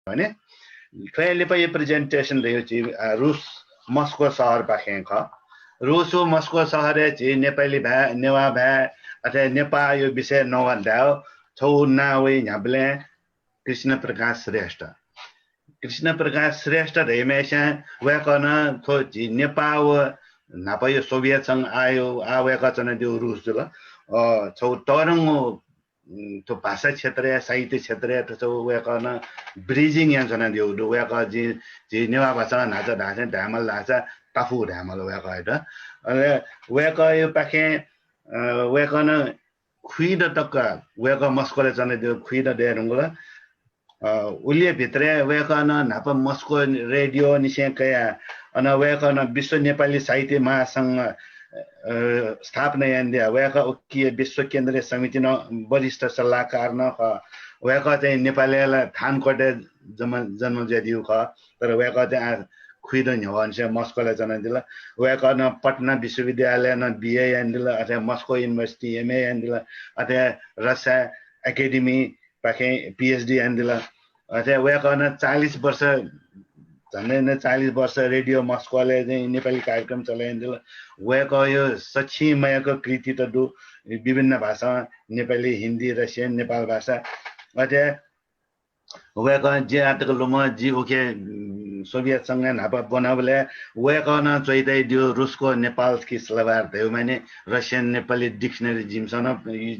भने कहिले पनि प्रेजेन्टेसन रह्यो चाहिँ रुस मस्को शहर पाखे ख रुसो मस्को शहर चाहिँ नेपाली भए नेवा भए अथवा नेपाल यो विषय नभन्दा छौ नावे हामीले कृष्ण प्रकाश श्रेष्ठ रहेमेशा वेकन थो जी नेपाल नापयो सोभियत संघ आयो आवेका छन् त्यो रुस जुल छौ तरंग तो भाषा क्षेत्र साहित्य क्षेत्र तो वेकन ब्रिजिङ यहाँ छन् त्यो वेका जी नेवा भाषा नाचा ढाँचा ढामल ढाँचा टाफु ढामल वेका हैट अनि वेका यो पाखे वेकन खुइद तक वेका मस्कोले छन् त्यो खुइद देरुंगल उलिए भित्रे वेकन नाप मस्को रेडियो निसेकया अन वेकन विश्व नेपाली साहित्य महासंघ स्थापना यान्दिया वेका उकिय विश्व केन्द्रीय समिति न वरिष्ठ सल्लाहकार न वेका चाहिँ नेपालीलाई थान कोटे जन्म ज्यादिउ ख तर वेका चाहिँ खुइद न्हवन्छ मस्कोले जनादिला वेका न पटना विश्वविद्यालय न बीए यान्दिला अथवा मस्को युनिभर्सिटी एमए यान्दिला अथवा रसिया एकेडेमी पाखे पीएचडी यान्दिला अथवा वेका न 40 वर्ष झन्डै 40 वर्ष रेडियो मस्कोले चाहिँ नेपाली कार्यक्रम चलाइन्दिला वेका यो सक्षिमयको कृति त दु विभिन्न भाषा नेपाली हिन्दी रसियन नेपाल भाषा अथवा वेका जे आर्टिकलमा जी ओके सोभियत संघ नापा बनावले वेका न चैतै दियो रुसको नेपाल कि स्लोभार थियो माने रसियन नेपाली डिक्सनरी जिमसन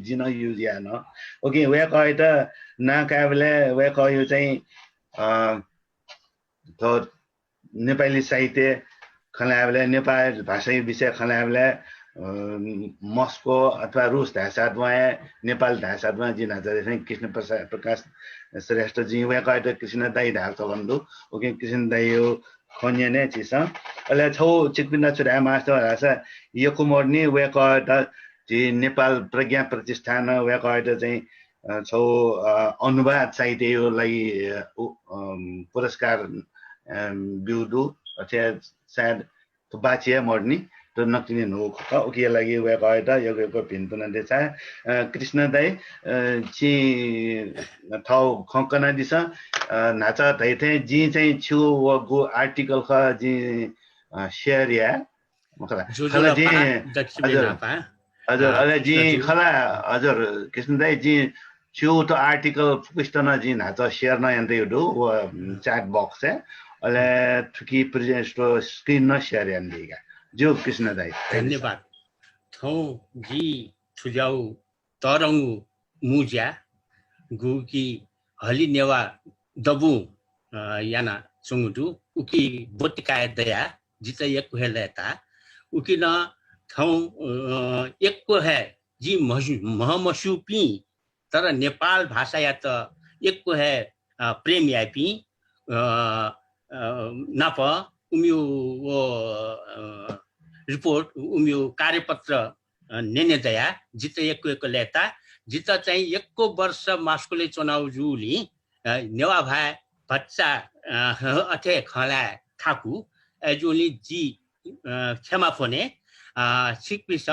जिन युज या न ओके वेका त नाकाबले वेका यो चाहिँ तो नेपाली साहित्य खलाबले नेपाल भाषा विषय खलाबले मस्को अथवा रुस भाषामा नेपाल भाषामा जिन चाहिँ कृष्ण प्रकाश श्रेष्ठ जी वेका कृष्ण दाई ढाल चलन्दु ओके कृष्ण दाई यो खन्या ने चिस अले छौ चिकपिना छुरा मास्टर भाषा यो कुमर्नी वेका जी नेपाल प्रज्ञा प्रतिष्ठान वेका चाहिँ छौ अनुवाद साहित्य यो लागि पुरस्कार बिउदु अथवा सायद तो बाचिया मर्नी तो नक्तिने नो ओके लागि वेका योगको भिन्तन देसा कृष्ण दाई छि थाउ खंकना दिस नाचा दैथे जी चाहिँ छु वगु आर्टिकल ख जी शेयर या मखला खला जी हजुर अले जी खला हजुर कृष्ण दाई जी छु तो आर्टिकल पुस्तन जी नाचा शेयर न यन्ते दु चैट बॉक्स है अले थुकी प्रेजेन्ट स्क्रीन न शेयर यन्दिगा जो कृष्ण दाई धन्यवाद थौ जी छुजाउ तरंगु मुज्या गुकी हली नेवा दबु याना चंगुटु उकी बोटिकाय दया जित एक हेलेता उकी न थौ एक को है जी महमसुपी तर नेपाल भाषा या त एक को है प्रेम यापी नाप उम्यु वो रिपोर्ट उम्यु कार्यपत्र नेने दया जित एक लेता जित चाहिँ एकको वर्ष मास्कोले चुनाव जुली नेवा भाइ बच्चा अथे खला थाकु एजुली जी क्षमा फोने सिकपिस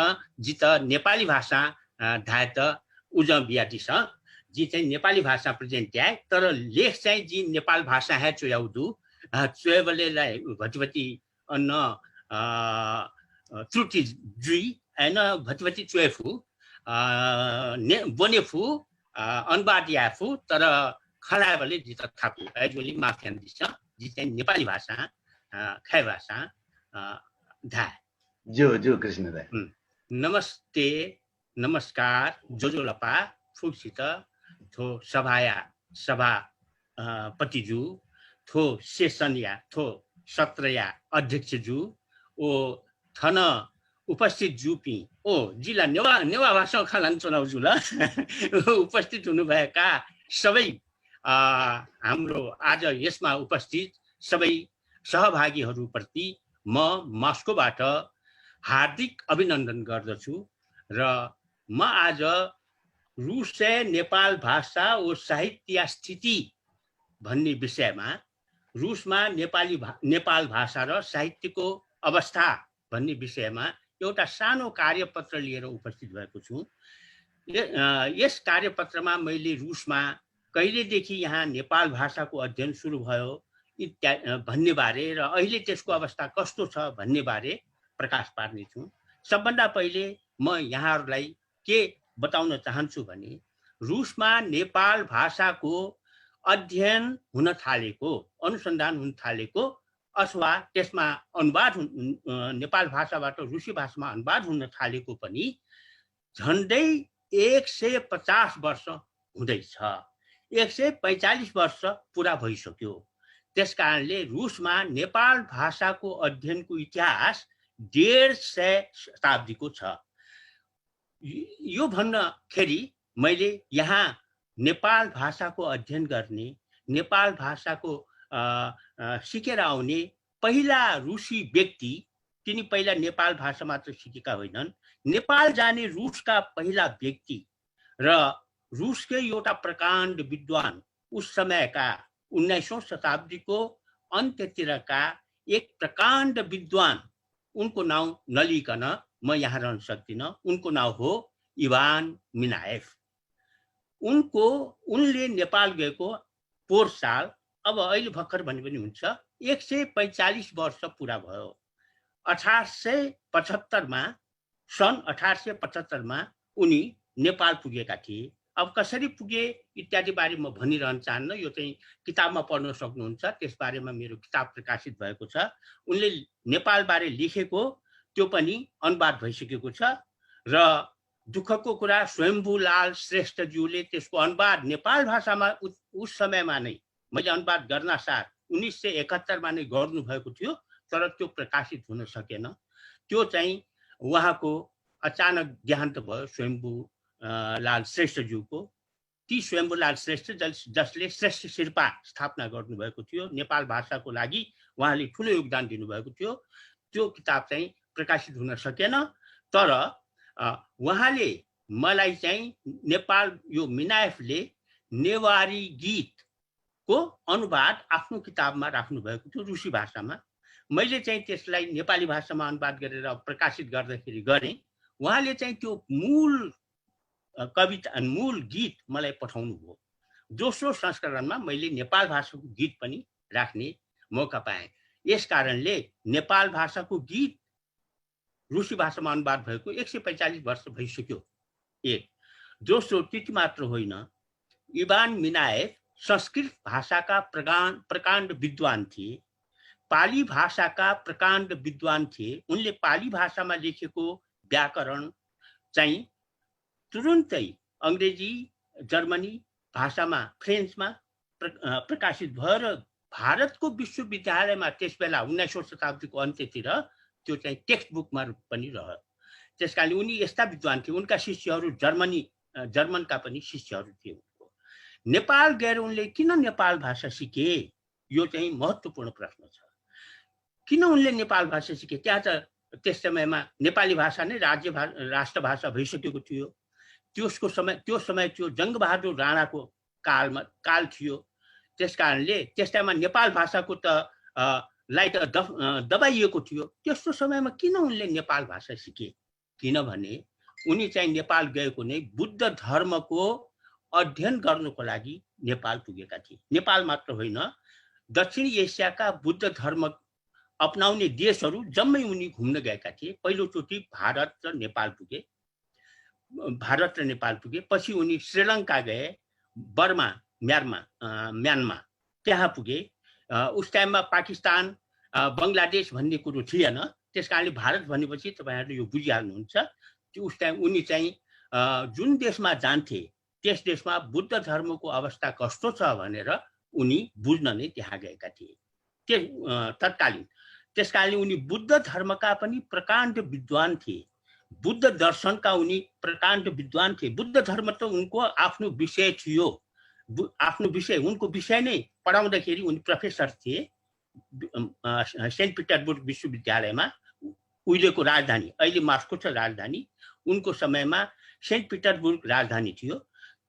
जित नेपाली भाषा धायत उजम बियाटिस जी चाहिँ नेपाली भाषा प्रेजेन्ट आए तर लेख चाहिँ जी नेपाल भाषा है चुयाउदु चुएबलेलाई भटिभटी अन्न त्रुटि जुई हैन भटिभटी चुएफु बनेफु अनबाटियाफु तर खलाबले जित थाकु एजुली माफियान दिस जी चाहिँ नेपाली भाषा खै भाषा धा जो कृष्ण दाई नमस्ते नमस्कार जोजोलपा फुक्सित थो सभा पतिजु थो सेसनया थो सत्रया अध्यक्षजु ओ थन उपस्थित जुपी ओ जिल्ला नेवा भाषा खालान चुनाव जुल उपस्थित हुनुभएका सबै हाम्रो आज यसमा उपस्थित सबै सहभागीहरूप्रति म मास्कोबाट हार्दिक अभिनन्दन गर्दछु र म आज रुस नेपाल भाषा ओ साहित्य स्थिति भन्ने विषयमा रुसमा नेपाल भाषा र साहित्यको अवस्था भन्ने विषयमा एउटा सानो कार्यपत्र लिएर उपस्थित भएको छु। यस कार्यपत्रमा मैले रुसमा कहिलेदेखि यहाँ नेपाल भाषाको अध्ययन सुरु भयो भन्ने बारे र अहिले त्यसको अवस्था कस्तो छ भन्ने बारे प्रकाश पार्नेछु। सबभन्दा पहिले म यहाँहरूलाई के बताउन चाहन्छु भने रुसमा नेपाल भाषाको अध्ययन हुन थालेको, अनुसन्धान हुन थालेको अथवा त्यसमा अनुवाद नेपाल भाषाबाट रुसी भाषामा अनुवाद हुन थालेको पनि झन्डै 150 वर्ष हुँदैछ। 145 वर्ष पुरा भइसक्यो। त्यसकारणले रुसमा नेपाल भाषाको अध्ययनको इतिहास 150 शताब्दीको छ। यो भन्दाखेरि मैले यहाँ नेपाल भाषाको अध्ययन गर्ने, नेपाल भाषाको सिकेर आउने पहिला रुसी व्यक्ति, तिनी पहिला नेपाल भाषा मात्र सिकेका होइनन्, नेपाल जाने रुसका पहिला व्यक्ति र रुसकै एउटा प्रकाण्ड विद्वान, उस समयका 19औं शताब्दीको अन्त्यतिरका एक प्रकाण्ड विद्वान, उनको नाउँ नलिकन म यहाँ रहन सक्दिनँ। उनको नाउँ हो इवान मिनाएफ। उनले नेपाल गएको पोहोर साल, अब अहिले भर्खर भने पनि हुन्छ, 145 वर्ष पुरा भयो। 1875 मा, सन् 1875 मा उनी नेपाल पुगेका थिए। अब कसरी पुगे इत्यादि बारे म भनिरहन चाहन्न, यो चाहिँ किताबमा पढ्न सक्नुहुन्छ, त्यस बारेमा मेरो किताब प्रकाशित भएको छ। उनले नेपाल बारे लेखेको त्यो पनि अनुवाद भइसकेको छ र दुःखको कुरा स्वयम्भूलाल श्रेष्ठज्यूले त्यसको अनुवाद नेपाल भाषामा उस समयमा नै, मैले अनुवाद गर्न साथ 1971 मा नै गर्नुभएको थियो, तर त्यो प्रकाशित हुन सकेन। त्यो चाहिँ उहाँको अचानक देहान्त भयो स्वयम्भूलाल श्रेष्ठज्यूको। ती स्वयम्भूलाल श्रेष्ठ जसले श्रेष्ठ शेर्पा स्थापना गर्नुभएको थियो, नेपाल भाषाको लागि उहाँले ठुलो योगदान दिनुभएको थियो, त्यो किताब चाहिँ प्रकाशित हुन सकेन। तर उहाँले मलाई चाहिँ नेपाल, यो मिनाएफले नेवारी गीतको अनुवाद आफ्नो किताबमा राख्नु भएको थियो रुसी भाषामा। मैले चाहिँ त्यसलाई नेपाली भाषामा अनुवाद गरेर प्रकाशित गर्दाखेरि गरेँ। उहाँले चाहिँ त्यो मूल कविता, मूल गीत मलाई पठाउनु भयो। दोस्रो संस्करणमा मैले नेपाल भाषाको गीत पनि राख्ने मौका पाएँ। यस कारणले नेपाल भाषाको गीत रुसी भाषामा अनुवाद भएको 145 वर्ष भइसक्यो। एक। दोस्रो, त्यति मात्र होइन, इवान मिनाएफ संस्कृत भाषाका प्रकाण्ड विद्वान थिए, पाली भाषाका प्रकाण्ड विद्वान थिए। उनले पाली भाषामा लेखेको व्याकरण चाहिँ तुरुन्तै अङ्ग्रेजी, जर्मनी भाषामा, फ्रेन्चमा प्रकाशित भयो र भारतको विश्वविद्यालयमा त्यसबेला 19औं शताब्दीको अन्त्यतिर त्यो चाहिँ टेक्स्ट बुकमा पनि रह्यो। त्यसकारणले उनी यस्ता विद्वान थिए। उनका शिष्यहरू जर्मनका पनि शिष्यहरू थिए उनको। नेपाल गएर उनले किन नेपाल भाषा सिके, यो चाहिँ महत्त्वपूर्ण प्रश्न छ। किन उनले नेपाल भाषा सिके? त्यहाँ त त्यस समयमा नेपाली भाषा नै राष्ट्रभाषा भइसकेको थियो। त्यो समय थियो जङ्गबहादुर राणाको काल थियो। त्यसकारणले त्यस टाइममा नेपाल भाषाको त लाइट दबाइएको थियो। त्यस्तो समयमा किन उनले नेपाल भाषा सिके? किनभने उनी चाहिँ नेपाल गएको नै बुद्ध धर्मको अध्ययन गर्नको लागि नेपाल पुगेका थिए। नेपाल मात्र होइन, दक्षिण एसियाका बुद्ध धर्म अपनाउने देशहरू जम्मै उनी घुम्न गएका थिए। पहिलोचोटि भारत र नेपाल पुगे। पछि उनी श्रीलङ्का गए, बर्मा, म्यानमार त्यहाँ पुगे। उस टाइममा पाकिस्तान, बङ्गलादेश भन्ने कुरो थिएन। त्यसकारणले भारत भनेपछि तपाईँहरूले यो बुझिहाल्नुहुन्छ। उस टाइम उनी चाहिँ जुन देशमा जान्थे त्यस देशमा बुद्ध धर्मको अवस्था कस्तो छ भनेर उनी बुझ्न नै त्यहाँ गएका थिए तत्कालीन। त्यसकारणले उनी बुद्ध धर्मका पनि प्रकाण्ड विद्वान थिए। बुद्ध दर्शनका उनी प्रकाण्ड विद्वान थिए। बुद्ध धर्म त उनको आफ्नो विषय थियो। उनको विषय नै पढाउँदाखेरि उनी प्रोफेसर थिए सेन्ट पिटरबर्ग विश्वविद्यालयमा। उहिलेको राजधानी, अहिले मास्को छ राजधानी, उनको समयमा सेन्ट पिटरबर्ग राजधानी थियो।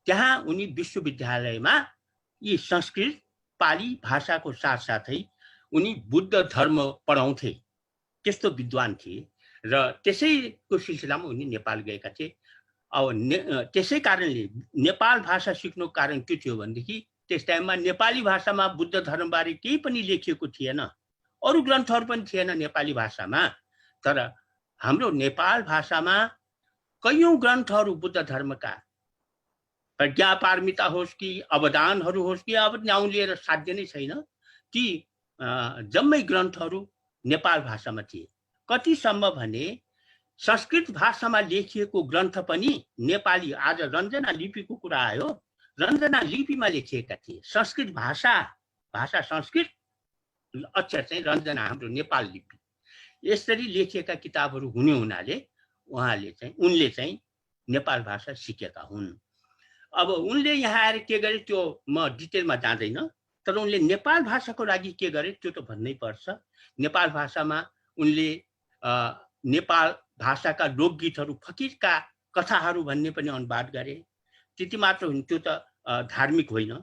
त्यहाँ उनी विश्वविद्यालयमा यी संस्कृत, पाली भाषाको साथसाथै उनी बुद्ध धर्म पढाउँथे। त्यस्तो विद्वान थिए र त्यसैको सिलसिलामा उनी नेपाल गएका थिए। अब त्यसै कारणले नेपाल भाषा सिक्नुको कारण के थियो भनेदेखि त्यस टाइममा नेपाली भाषामा बुद्ध धर्मबारे केही पनि लेखिएको थिएन, अरू ग्रन्थहरू पनि थिएन नेपाली भाषामा। तर हाम्रो नेपाल भाषामा कैयौं ग्रन्थहरू बुद्ध धर्मका, प्रज्ञा पारमिता होस् कि अवदानहरू होस् कि अब नाउँ लिएर साध्य नै छैन, ती जम्मै ग्रन्थहरू नेपाल भाषामा थिए। कतिसम्म भने संस्कृत भाषामा लेखिएको ग्रन्थ पनि नेपाली, आज रञ्जना लिपिको कुरा आयो, रञ्जना लिपिमा लेखिएका थिए। संस्कृत भाषा संस्कृत, अक्षर चाहिँ रञ्जना हाम्रो नेपाल लिपि। यसरी लेखिएका किताबहरू हुने हुनाले उनले चाहिँ नेपाल भाषा सिकेका हुन्। अब उनले यहाँ आएर के गरे त्यो म डिटेलमा जाँदैन, तर उनले नेपाल भाषाको लागि के गरे त्यो त भन्नै पर्छ। नेपाल भाषामा उनले नेपाल भाषाका लोकगीतहरू, फकीरका कथाहरू भन्ने पनि अनुवाद गरे। त्यति मात्र होइन, त्यो त धार्मिक होइन,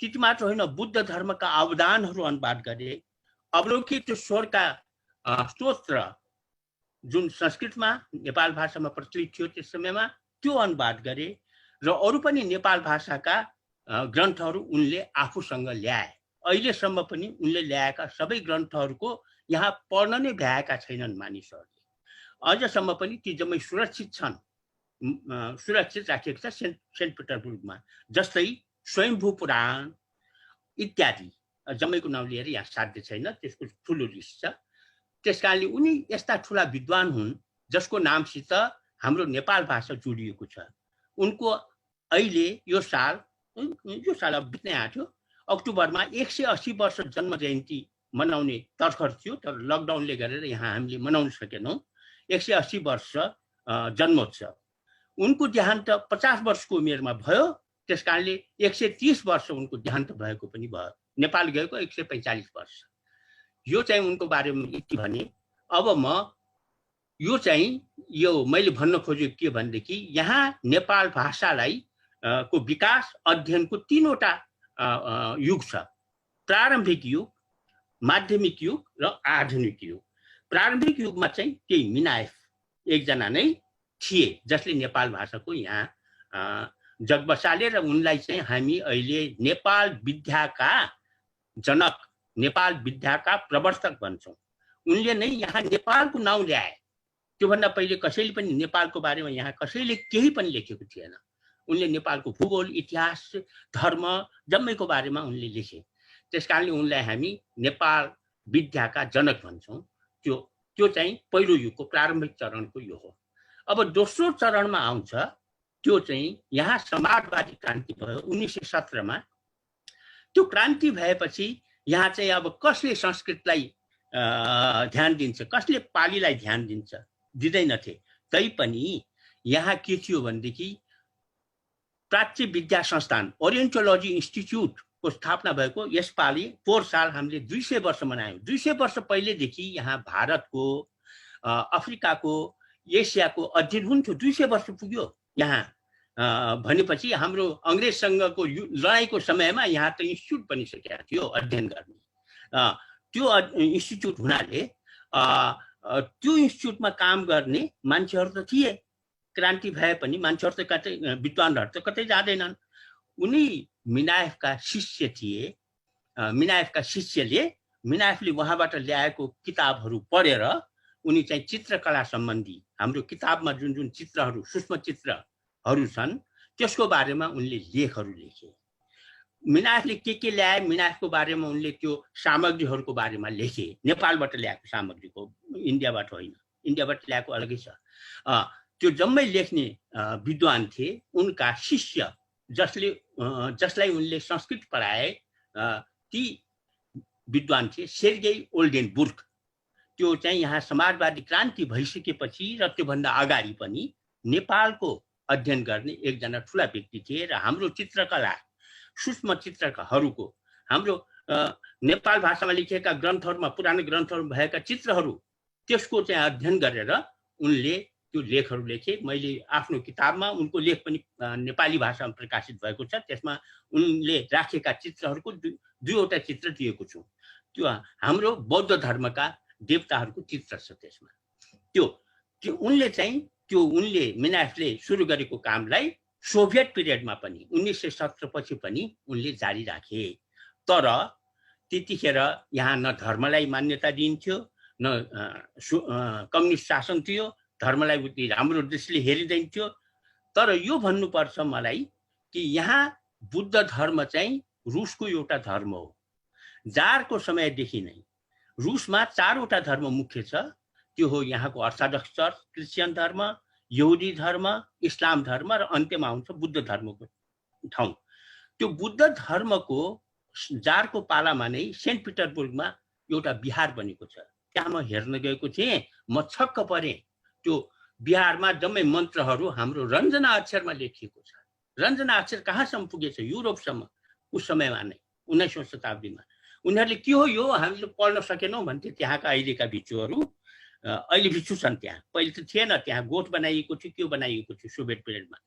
त्यति मात्र होइन, बुद्ध धर्मका अवदानहरू अनुवाद गरे। अवलोकित स्वरका स्तोत्र जुन संस्कृतमा नेपाल भाषामा प्रचलित थियो त्यस समयमा, त्यो अनुवाद गरे। र अरू पनि नेपाल भाषाका ग्रन्थहरू उनले आफूसँग ल्याए। अहिलेसम्म पनि उनले ल्याएका सबै ग्रन्थहरूको यहाँ पढ्न नै भ्याएका छैनन् मानिसहरूले। अझसम्म पनि ती जम्मै सुरक्षित छन्, सुरक्षित राखिएको छ सेन्ट पिटरबर्गमा। जस्तै स्वयम्भू पुराण इत्यादि जम्मैको नाउँ लिएर यहाँ साध्य छैन, त्यसको ठुलो लिस्ट छ। त्यसकारणले उनी यस्ता ठुला विद्वान हुन् जसको नामसित हाम्रो नेपाल भाषा जोडिएको छ। उनको अहिले यो साल अब बित्नै आएको थियो, अक्टोबरमा 180 वर्ष जन्म जयन्ती मनाउने तर्खर थियो, तर लकडाउनले गरेर यहाँ हामीले मनाउन सकेनौँ। 180 वर्ष जन्मोत्सव। उनको देहान्त 50 वर्षको उमेरमा भयो, त्यसकारणले 130 वर्ष उनको देहान्त भएको पनि भयो। नेपाल गएको 145 वर्ष। यो चाहिँ उनको बारेमा यति भने। अब म यो मैले भन्न खोजेको के भनेदेखि यहाँ नेपाल भाषालाई को विकास अध्ययनको 3वटा युग छ। प्रारम्भिक युग, माध्यमिक युग र आधुनिक युग। प्रारम्भिक युगमा चाहिँ केही मिनाएफ एकजना नै थिए जसले नेपाल भाषाको यहाँ जग बसाले, र उनलाई चाहिँ हामी अहिले नेपाल विद्याका जनक, नेपाल विद्याका प्रवर्तक भन्छौँ। उनले नै यहाँ नेपालको नाउँ ल्याए। त्योभन्दा पहिले कसैले पनि नेपालको बारेमा यहाँ कसैले केही पनि लेखेको थिएन। उनले नेपालको भूगोल, इतिहास, धर्म जम्मैको बारेमा उनले लेखे। त्यसकारणले उनलाई हामी नेपाल विद्याका जनक भन्छौँ। त्यो चाहिँ पहिलो युगको प्रारम्भिक चरणको यो हो। अब दोस्रो चरणमा आउँछ, त्यो चाहिँ यहाँ समाजवादी क्रान्ति भयो 1917 मा। त्यो क्रान्ति भएपछि यहाँ चाहिँ अब कसले संस्कृतलाई ध्यान दिन्छ, कसले पालीलाई ध्यान दिन्छ, दिँदैनथे। तैपनि यहाँ के थियो भनेदेखि प्राच्य विद्या संस्थान ओरिएन्टोलोजी इन्स्टिच्युटको स्थापना भएको यसपालि पोहोर साल हामीले 200 वर्ष मनायौँ। 200 वर्ष पहिलेदेखि यहाँ भारतको, अफ्रिकाको, एसियाको अध्ययन हुन्थ्यो। 200 वर्ष पुग्यो यहाँ भनेपछि हाम्रो अङ्ग्रेजसँगको लडाइँको समयमा यहाँ त इन्स्टिच्युट बनिसकेको थियो अध्ययन गर्ने। त्यो इन्स्टिच्युट हुनाले त्यो इन्स्टिच्युटमा काम गर्ने मान्छेहरू त थिए। क्रान्ति भए पनि मान्छेहरू त कतै, विद्वानहरू त कतै जाँदैनन्। उनी मिनाएफका शिष्य थिए। मिनाएफका शिष्यले मिनाएफले उहाँबाट ल्याएको किताबहरू पढेर उनी चाहिँ चित्रकला सम्बन्धी हाम्रो किताबमा जुन जुन चित्रहरू, सूक्ष्म चित्रहरू छन्, त्यसको बारेमा उनले लेखहरू लेखे। मिनाएफले के ल्याए, मिनाएफको बारेमा उनले त्यो सामग्रीहरूको बारेमा लेखे। नेपालबाट ल्याएको सामग्रीको, इन्डियाबाट होइन, इन्डियाबाट ल्याएको अलगै छ। त्यो जम्मै लेख्ने विद्वान थिए। उनका शिष्य जसलाई उनले संस्कृत पढाए, ती विद्वान थिए सेर्गेई ओल्डेनबुर्ग। त्यो चाहिँ यहाँ समाजवादी क्रान्ति भइसकेपछि र त्योभन्दा अगाडि पनि नेपालको अध्ययन गर्ने एकजना ठुला व्यक्ति थिए। र हाम्रो चित्रकला, सूक्ष्म चित्रहरूको, हाम्रो नेपाल भाषामा लेखिएका ग्रन्थहरूमा, पुरानो ग्रन्थहरू भएका चित्रहरू, त्यसको चाहिँ अध्ययन गरेर उनले त्यो लेखहरू लेखे। मैले आफ्नो किताबमा उनको लेख पनि नेपाली भाषामा प्रकाशित भएको छ। त्यसमा उनले राखेका चित्रहरूको 2वटा चित्र दिएको छु। त्यो हाम्रो बौद्ध धर्मका देवताहरूको चित्र छ त्यसमा। त्यो उनले चाहिँ त्यो उनले मिनाफले सुरु गरेको कामलाई सोभियत पिरियडमा पनि 1917 पछि पनि उनले जारी राखे। तर त्यतिखेर यहाँ न धर्मलाई मान्यता दिइन्थ्यो, न कम्युनिस्ट शासन थियो, धर्मलाई उति राम्रो दृष्टिले हेरिँदैन्थ्यो। तर यो भन्नुपर्छ मलाई कि यहाँ बुद्ध धर्म चाहिँ रुसको एउटा धर्म हो। जारको समयदेखि नै रुसमा 4वटा धर्म मुख्य छ। त्यो हो यहाँको अर्थोडक्स चर्च, क्रिस्चियन धर्म, यहुदी धर्म, इस्लाम धर्म र अन्त्यमा आउँछ बुद्ध धर्मको ठाउँ। त्यो बुद्ध धर्मको जारको पालामा नै सेन्ट पिटरबर्गमा एउटा बिहार बनेको छ। त्यहाँ म हेर्न गएको थिएँ, म छक्क परेँ। त्यो बिहारमा जम्मै मन्त्रहरू हाम्रो रञ्जना अक्षरमा लेखिएको छ। रञ्जना अक्षर कहाँसम्म पुगेछ? युरोपसम्म उस समयमा नै 19औं शताब्दीमा। उनीहरूले के हो यो हामीले पढ्न सकेनौँ भन्थे त्यहाँका अहिलेका भिक्षुहरू। अहिले भिक्षु छन् त्यहाँ, पहिले त थिएन। त्यहाँ गोठ बनाइएको थियो, के बनाइएको थियो सोभियत पिरियडमा।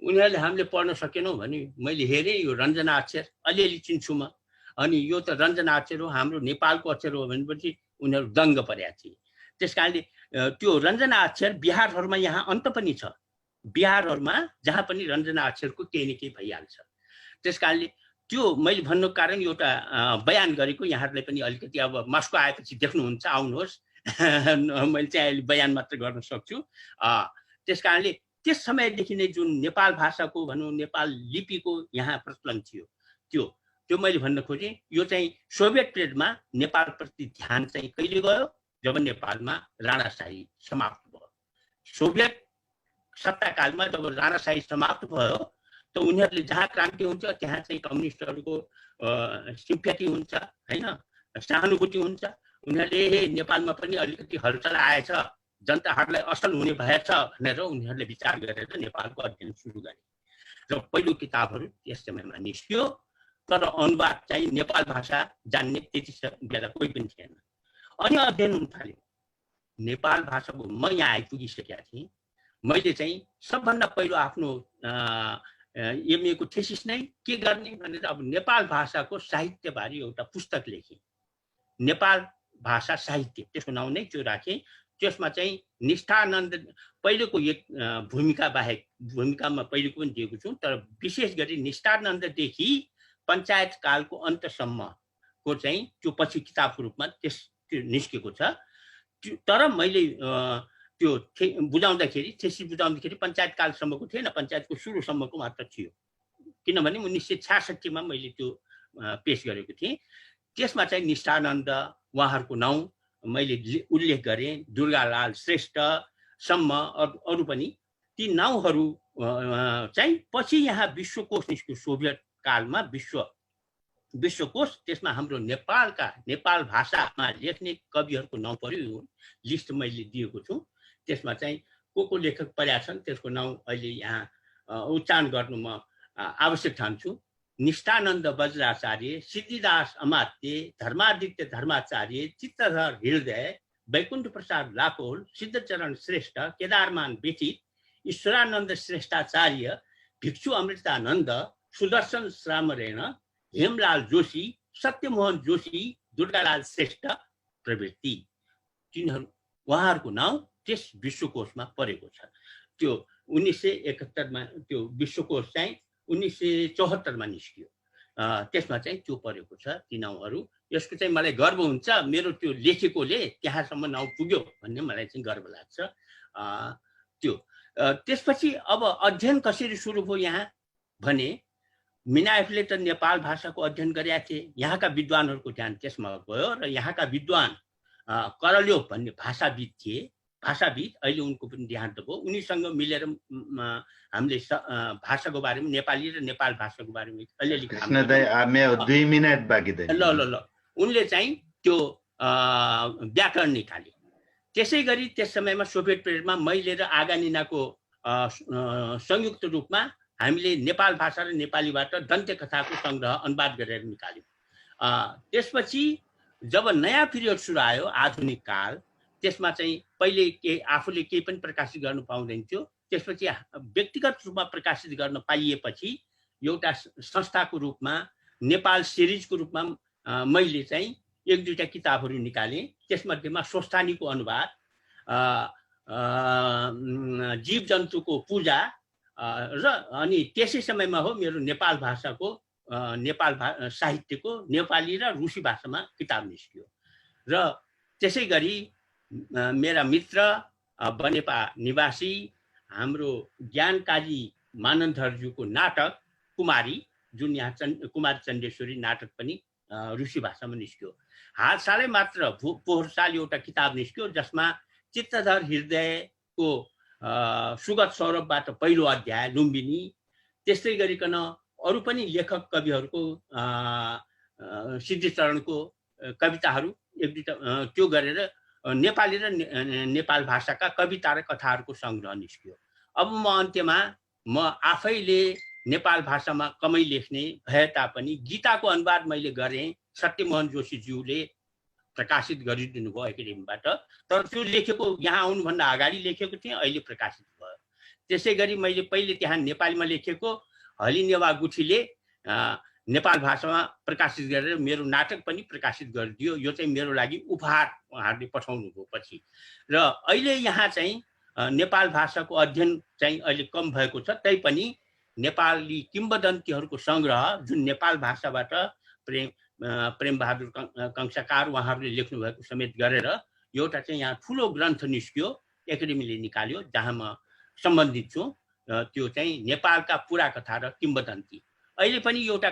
उनीहरूले हामीले पढ्न सकेनौँ भने मैले हेरेँ यो रञ्जना अक्षर अलिअलि चिन्छु म। अनि यो त रञ्जना अक्षर हो, हाम्रो नेपालको अक्षर हो भनेपछि उनीहरू दङ्ग परेका थिए। त्यस कारणले त्यो रञ्जना अक्षर बिहारहरूमा यहाँ अन्त पनि छ। बिहारहरूमा जहाँ पनि रञ्जना अक्षरको केही न केही भइहाल्छ। त्यस कारणले त्यो मैले भन्नुको कारण एउटा बयान गरेको यहाँहरूलाई पनि अलिकति अब मस्को आएपछि देख्नुहुन्छ, आउनुहोस्। मैले चाहिँ अहिले बयान मात्र गर्न सक्छु। त्यस कारणले त्यस समयदेखि नै जुन नेपाल भाषाको भनौँ नेपाल लिपिको यहाँ प्रचलन थियो, त्यो मैले भन्न खोजेँ। यो चाहिँ सोभियत पिरियडमा नेपालप्रति ध्यान चाहिँ कहिले गयो? जब नेपालमा राणाशाही समाप्त भयो। सोभियत सत्ताकालमा जब राणाशाही समाप्त भयो त उनीहरूले जहाँ क्रान्ति हुन्छ त्यहाँ चाहिँ कम्युनिस्टहरूको सिम्प्याथी हुन्छ, होइन, सहानुभूति हुन्छ। उनीहरूले नेपालमा पनि अलिकति हलचल आएछ, जनताहरूलाई असल हुने भएछ भनेर उनीहरूले विचार गरेर नेपालको अध्ययन सुरु गरे र पहिलो किताबहरू त्यस समयमा निस्कियो। तर अनुवाद चाहिँ नेपाल भाषा जान्ने त्यति बेला कोही पनि थिएन। अनि अध्ययन हुन थाल्यो नेपाल भाषाको। म यहाँ आइपुगिसकेका थिएँ। मैले चाहिँ सबभन्दा पहिलो आफ्नो एमए को थेसिस नै के गर्ने भनेर अब नेपाल भाषाको साहित्यबारे एउटा पुस्तक लेखेँ। नेपाल भाषा साहित्य त्यसको नाउँ नै त्यो राखेँ। त्यसमा चाहिँ निष्ठानन्द पहिलेको एक भूमिका बाहेक, भूमिकामा पहिलेको पनि दिएको छु, तर विशेष गरी निष्ठानन्ददेखि पञ्चायत कालको अन्तसम्मको चाहिँ त्यो पछि किताबको रूपमा त्यो निस्केको छ। तर मैले त्यो बुझाउँदाखेरि थेसिस बुझाउँदाखेरि पञ्चायत कालसम्मको थिएन, पञ्चायतको सुरुसम्मको मात्र थियो। किनभने 1966 मा मैले त्यो पेश गरेको थिएँ। त्यसमा चाहिँ निष्ठानन्द उहाँहरूको नाउँ मैले उल्लेख गरेँ, दुर्गालाल श्रेष्ठसम्म अरू पनि। ती नाउँहरू चाहिँ पछि यहाँ विश्वकोश निस्क्यो। सोभियत कालमा विश्वकोश, त्यसमा हाम्रो नेपाल भाषामा लेख्ने कविहरूको नाउँ पर्यो। लिस्ट मैले दिएको छु। त्यसमा चाहिँ को लेखक परेका छन् त्यसको नाउँ अहिले यहाँ उच्चारण गर्नु म आवश्यक ठान्छु। निष्ठानन्द वज्राचार्य, सिद्धिदास अमात्य, धर्मादित्य धर्माचार्य, चित्तधर हृदय, वैकुण्ठ प्रसाद लाकोल, सिद्धचरण श्रेष्ठ, केदारमान व्यथित, ईश्वरानन्द श्रेष्ठाचार्य, भिक्षु अमृतानन्द, सुदर्शन श्रामरेण, हेमलाल जोशी, सत्यमोहन जोशी, दुर्गालाल श्रेष्ठ प्रवृत्ति, तिनीहरू उहाँहरूको नाउँ त्यस विश्वकोशमा परेको छ। त्यो 1971 मा त्यो विश्वकोश चाहिँ 1974 मा निस्कियो। त्यसमा चाहिँ त्यो परेको छ ती नाउँहरू। यसको चाहिँ मलाई गर्व हुन्छ, मेरो त्यो लेखेकोले त्यहाँसम्म नाउँ पुग्यो भन्ने मलाई चाहिँ गर्व लाग्छ। त्यसपछि अब अध्ययन कसरी सुरु भयो यहाँ भने, मिनाएफले त नेपाल भाषाको अध्ययन गरेका थिए। यहाँका विद्वानहरूको ध्यान त्यसमा गयो र यहाँका विद्वान करल्योभ भन्ने भाषाविद थिए। भाषाविद, अहिले उनको पनि देहान्त भयो। उनीसँग मिलेर हामीले भाषाको बारेमा, नेपाली र नेपाल भाषाको बारेमा अलिअलि ल उनले चाहिँ त्यो व्याकरण निकाले। त्यसै गरी त्यस समयमा सोभियत पिरियडमा मैले र आगानिनाको संयुक्त रूपमा हामीले नेपाल भाषा र नेपालीबाट दन्त्य कथाको सङ्ग्रह अनुवाद गरेर निकाल्यौँ। त्यसपछि जब नयाँ पिरियड सुरु आयो, आधुनिक काल, त्यसमा चाहिँ पहिले आफूले केही पनि प्रकाशित गर्न पाउँदैन थियो। त्यसपछि व्यक्तिगत रूपमा प्रकाशित गर्न पाइएपछि एउटा संस्थाको रूपमा, नेपाल सिरिजको रूपमा मैले चाहिँ 1-2टा किताबहरू निकालेँ। त्यसमध्येमा स्वस्थानीको अनुवाद, जीव जन्तुको पूजा र अनि त्यसै समयमा हो मेरो नेपाल भाषाको साहित्यको नेपाली र रुसी भाषामा किताब निस्कियो र त्यसै गरी मेरा मित्र बनेपा निवासी हाम्रो ज्ञान काजी मानन्धरज्यूको नाटक कुमारी जुन यहाँ कुमारी चण्डेश्वरी नाटक पनि रुसी भाषामा निस्क्यो। हाल सालै मात्र पोहोर साल एउटा किताब निस्क्यो जसमा चित्तधर हृदयको सुगत सौरभबाट पहिलो अध्याय लुम्बिनी, त्यस्तै गरिकन अरू पनि लेखक कविहरूको सिद्धिचरणको कविताहरू एक दुईटा त्यो गरेर नेपाली र नेपाल भाषाका कविता र कथाहरूको सङ्ग्रह निस्क्यो। अब म अन्त्यमा म आफैले नेपाल भाषामा कमै लेख्ने भए तापनि गीताको अनुवाद मैले गरेँ, सत्यमोहन जोशीज्यूले प्रकाशित गरिदिनु भयो एकाडेमीबाट, तर त्यो लेखेको यहाँ आउनुभन्दा अगाडि लेखेको थिएँ, अहिले प्रकाशित भयो। त्यसै गरी मैले पहिले त्यहाँ नेपालीमा लेखेको हलिनेवा गुठीले नेपाल भाषामा प्रकाशित गरेर मेरो नाटक पनि प्रकाशित गरिदियो। यो चाहिँ मेरो लागि उपहार उहाँहरूले पठाउनु भयो पछि। र अहिले यहाँ चाहिँ नेपाल भाषाको अध्ययन चाहिँ अहिले कम भएको छ, तैपनि नेपाली किम्बदन्तीहरूको सङ्ग्रह जुन नेपाल भाषाबाट प्रेमबहादुर कंसाकार उहाँहरूले लेख्नु भएको समेत गरेर एउटा चाहिँ यहाँ ठुलो ग्रन्थ निस्क्यो, एकाडेमीले निकाल्यो, जहाँ म सम्बन्धित छु। त्यो चाहिँ नेपालका पुरा कथा र किम्बदन्ती। अहिले पनि एउटा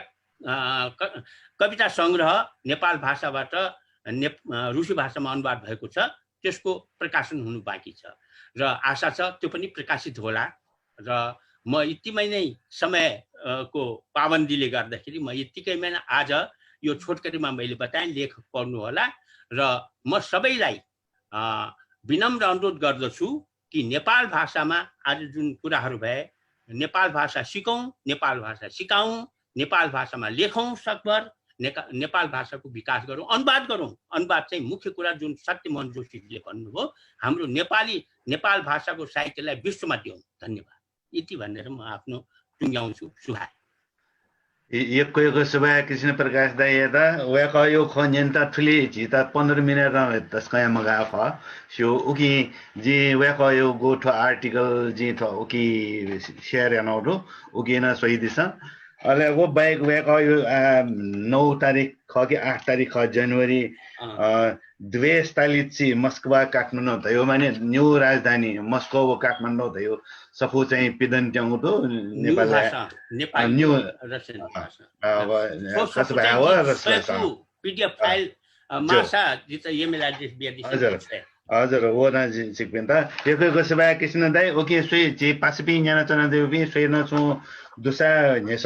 कविता सङ्ग्रह नेपाल भाषाबाट रुसी भाषामा अनुवाद भएको छ, त्यसको प्रकाशन हुनु बाँकी छ र आशा छ त्यो पनि प्रकाशित होला। र म यतिमै नै समयको पाबन्दीले गर्दाखेरि म यतिकैमा आज यो छोटकरीमा मैले बताएँ, लेख पढ्नु होला। र म सबैलाई विनम्र अनुरोध गर्दछु कि नेपाल भाषामा आज जुन कुराहरू भए, नेपाल भाषा सिकौँ, नेपाल भाषा सिकाउँ, नेपाल भाषामा लेखौँ, सकभर नेपाल भाषाको विकास गरौँ, अनुवाद गरौँ। अनुवाद चाहिँ मुख्य कुरा जुन सत्यमोहन जोशीले भन्नुभयो, हाम्रो नेपाल भाषाको साहित्यलाई विश्वमा दियौँ। धन्यवाद। यति भनेर म आफ्नो टुङ्ग्याउँछु। सुहाए Yekko subaya Krishna Prakash Dayeda, Weka yo Konyenta Tuli, Jita 15 minutes the Sky Magafa, show Uki, G Weka yo go to article, Jita Uki share an auto, Ugina Swedisa. I'll go back Weka you no Tarik Kogi Tarik January, Dve Stalitsi, Moskva Kathmandu, you many new Rajdani, Moscow Kathmandu, you suppose चाहिँ पिदन ट्याउँदो Nepal new Russian भाषा PDF file मासा जित email address बिया हजुर हो न सिक्पेन्ता यको सेवा कृष्ण दाइ ओके सोइ जे पासिपि न्याना चना देउ बि सोइ न छु दुसा नेस